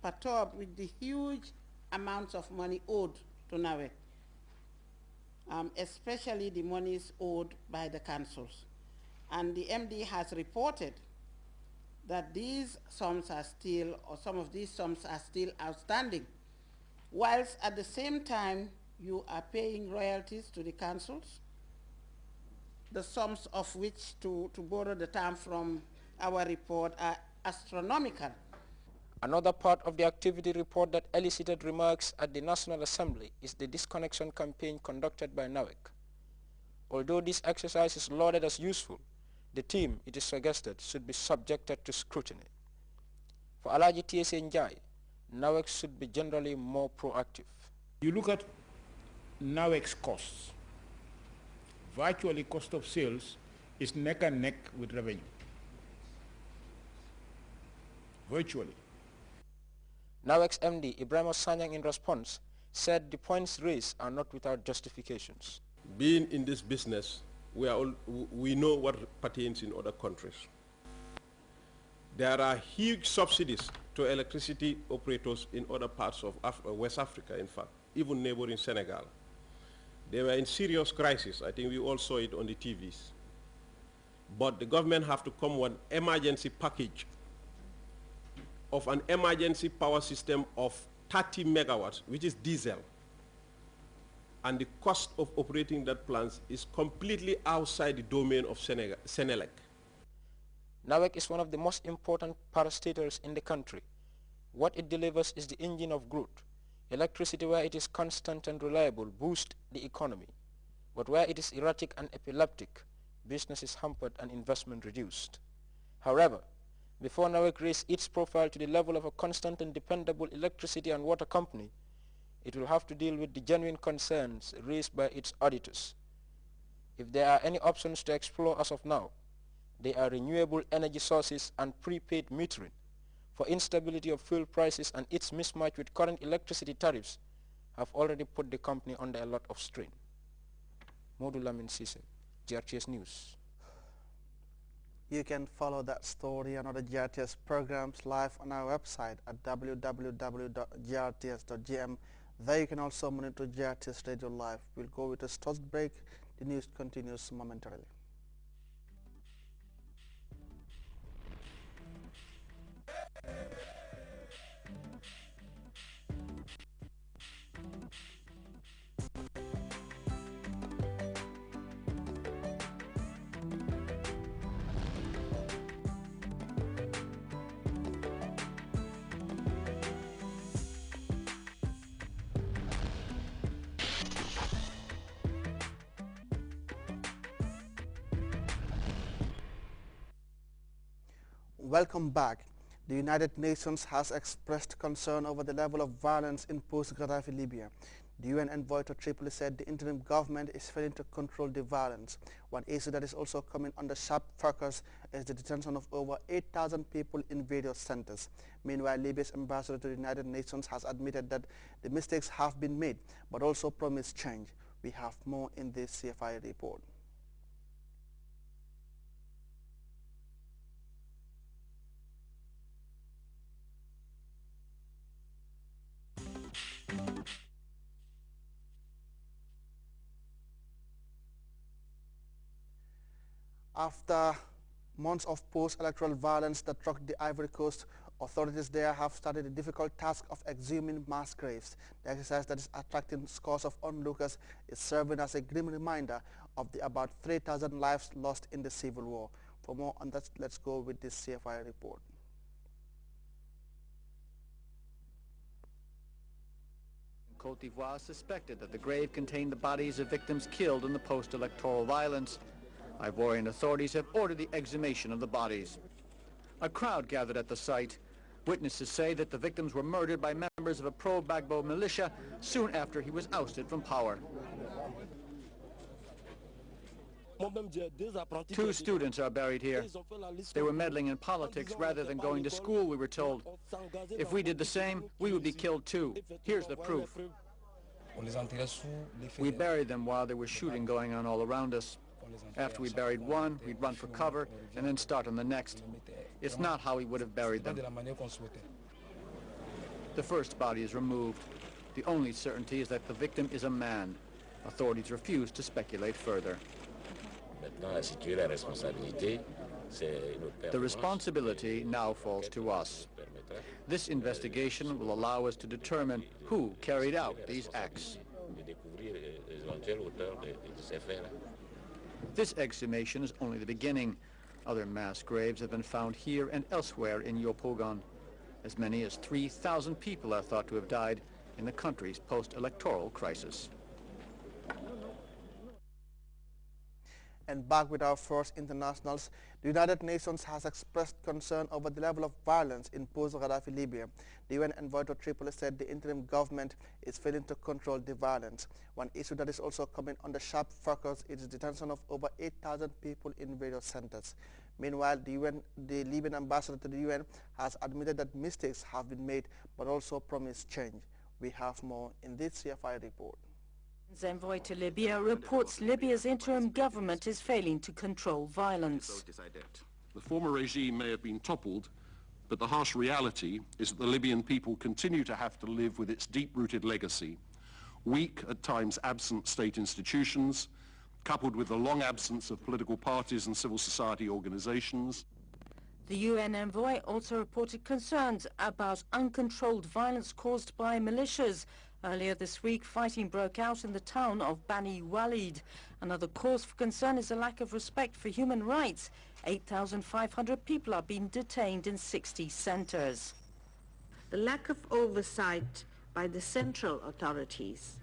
perturbed with the huge amounts of money owed to NAWEC, especially the monies owed by the councils. And the MD has reported that these sums are still, or some of these sums are still outstanding, whilst at the same time you are paying royalties to the councils, the sums of which, to borrow the term from our report, are astronomical. Another part of the activity report that elicited remarks at the National Assembly is the disconnection campaign conducted by NAWEC. Although this exercise is lauded as useful, the team, it is suggested, should be subjected to scrutiny. For Alaji TSA Njai, NAWEC should be generally more proactive. You look at NAWEC's costs. Virtually cost of sales is neck and neck with revenue. Virtually. NAWEC's MD, Ibrahim Sanyang, in response, said the points raised are not without justifications. Being in this business, we know what pertains in other countries. There are huge subsidies to electricity operators in other parts of West Africa, in fact, even neighboring Senegal. They were in serious crisis. I think we all saw it on the TVs. But the government have to come with an emergency package of an emergency power system of 30 megawatts, which is diesel. And the cost of operating that plant is completely outside the domain of Senelec. NAWEC is one of the most important parastatals in the country. What it delivers is the engine of growth. Electricity, where it is constant and reliable, boosts the economy. But where it is erratic and epileptic, business is hampered and investment reduced. However, before NAWEC raised its profile to the level of a constant and dependable electricity and water company, it will have to deal with the genuine concerns raised by its auditors. If there are any options to explore as of now, they are renewable energy sources and prepaid metering. For instability of fuel prices and its mismatch with current electricity tariffs have already put the company under a lot of strain. Modou Lamin Sise, GRTS News. You can follow that story and other GRTS programs live on our website at www.grts.gm. There you can also monitor GRTS Radio Live. We'll go with a short break. The news continues momentarily. Welcome back. The United Nations has expressed concern over the level of violence in post-Gaddafi Libya. The UN envoy to Tripoli said the interim government is failing to control the violence. One issue that is also coming under sharp focus is the detention of over 8,000 people in various centers. Meanwhile, Libya's ambassador to the United Nations has admitted that the mistakes have been made, but also promised change. We have more in this CFI report. After months of post-electoral violence that rocked the Ivory Coast, authorities there have started the difficult task of exhuming mass graves. The exercise that is attracting scores of onlookers is serving as a grim reminder of the about 3,000 lives lost in the civil war. For more on that, let's go with this CFI report. Côte d'Ivoire suspected that the grave contained the bodies of victims killed in the post-electoral violence. Ivorian authorities have ordered the exhumation of the bodies. A crowd gathered at the site. Witnesses say that the victims were murdered by members of a pro-Gbagbo militia soon after he was ousted from power. 2 students are buried here. They were meddling in politics rather than going to school, we were told. If we did the same, we would be killed too. Here's the proof. We buried them while there was shooting going on all around us. After we buried one, we'd run for cover and then start on the next. It's not how we would have buried them. The first body is removed. The only certainty is that the victim is a man. Authorities refuse to speculate further. The responsibility now falls to us. This investigation will allow us to determine who carried out these acts. This exhumation is only the beginning. Other mass graves have been found here and elsewhere in Yopougon. As many as 3,000 people are thought to have died in the country's post-electoral crisis. And back with our first internationals, the United Nations has expressed concern over the level of violence in post-Gaddafi Libya. The UN envoy to Tripoli said the interim government is failing to control the violence. One issue that is also coming under sharp focus is the detention of over 8,000 people in various centers. Meanwhile, the Libyan ambassador to the UN has admitted that mistakes have been made, but also promised change. We have more in this CFI report. Envoy to Libya reports Libya's interim government is failing to control violence. The former regime may have been toppled, but the harsh reality is that the Libyan people continue to have to live with its deep-rooted legacy, weak, at times absent state institutions, coupled with the long absence of political parties and civil society organizations. The UN envoy also reported concerns about uncontrolled violence caused by militias. Earlier this week, fighting broke out in the town of Bani Walid. Another cause for concern is a lack of respect for human rights. 8,500 people are being detained in 60 centers. The lack of oversight by the central authorities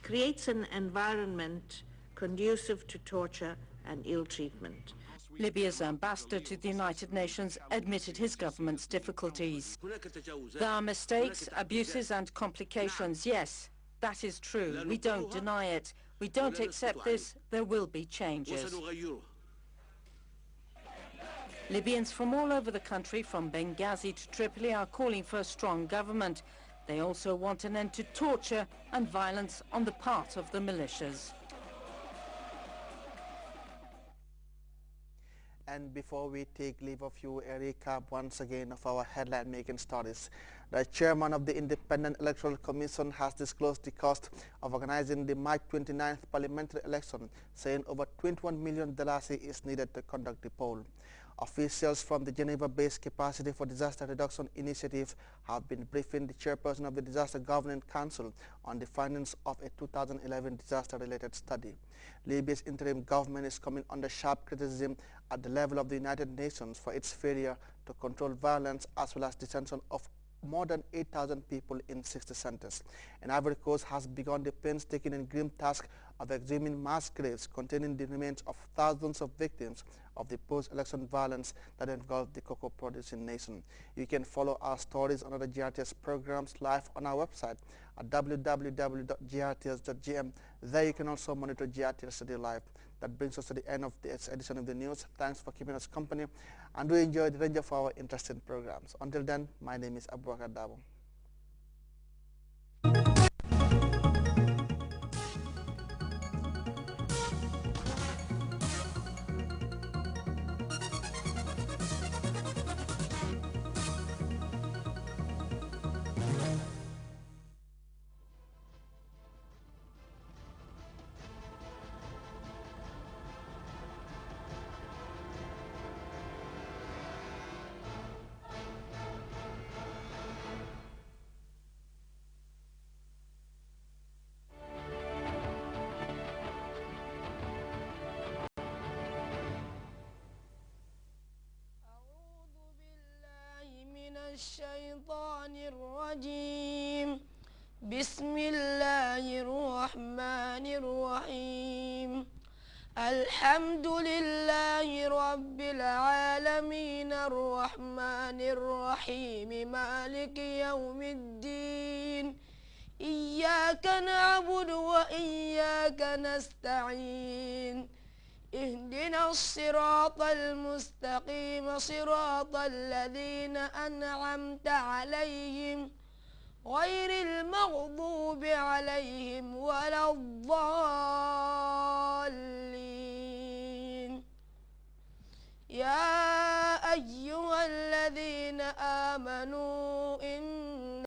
creates an environment conducive to torture and ill treatment. Libya's ambassador to the United Nations admitted his government's difficulties. There are mistakes, abuses and complications. Yes, that is true. We don't deny it. We don't accept this. There will be changes. Libyans from all over the country, from Benghazi to Tripoli, are calling for a strong government. They also want an end to torture and violence on the part of the militias. And before we take leave of you, a recap once again of our headline-making stories. The chairman of the Independent Electoral Commission has disclosed the cost of organizing the March 29th parliamentary election, saying over $21 million is needed to conduct the poll. Officials from the Geneva-based Capacity for Disaster Reduction Initiative have been briefing the chairperson of the Disaster Governing Council on the findings of a 2011 disaster-related study. Libya's interim government is coming under sharp criticism at the level of the United Nations for its failure to control violence as well as detention of more than 8,000 people in 60 centers. And Ivory Coast has begun the painstaking and grim task of exhuming mass graves containing the remains of thousands of victims of the post-election violence that engulfed the cocoa-producing nation. You can follow our stories on other GRTS programs live on our website at www.grts.gm. There you can also monitor GRTS Studio Live. That brings us to the end of this edition of the news. Thanks for keeping us company, and we enjoy the range of our interesting programs. Until then, my name is Abubakar Dabo. الشيطان الرجيم بسم الله الرحمن الرحيم الحمد لله رب العالمين الرحمن الرحيم مالك يوم الدين إياك نعبد وإياك نستعين اهدنا الصراط المستقيم صراط الذين أنعمت عليهم غير المغضوب عليهم ولا الضالين